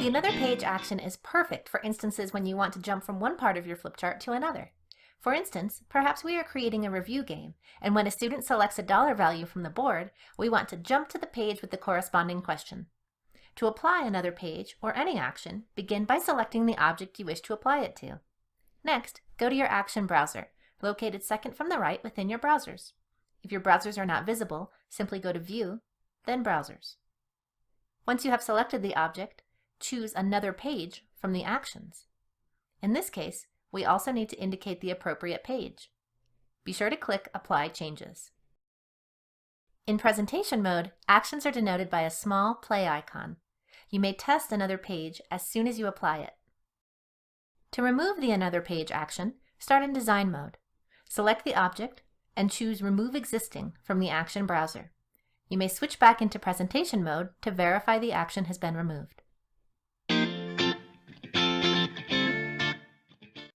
The Another Page action is perfect for instances when you want to jump from one part of your flip chart to another. For instance, perhaps we are creating a review game, and when a student selects a dollar value from the board, we want to jump to the page with the corresponding question. To apply Another Page, or any action, begin by selecting the object you wish to apply it to. Next, go to your action browser, located second from the right within your browsers. If your browsers are not visible, simply go to View, then Browsers. Once you have selected the object, choose Another Page from the actions. In this case, we also need to indicate the appropriate page. Be sure to click Apply Changes. In presentation mode, actions are denoted by a small play icon. You may test Another Page as soon as you apply it. To remove the Another Page action, start in Design mode. Select the object and choose Remove Existing from the Action browser. You may switch back into presentation mode to verify the action has been removed.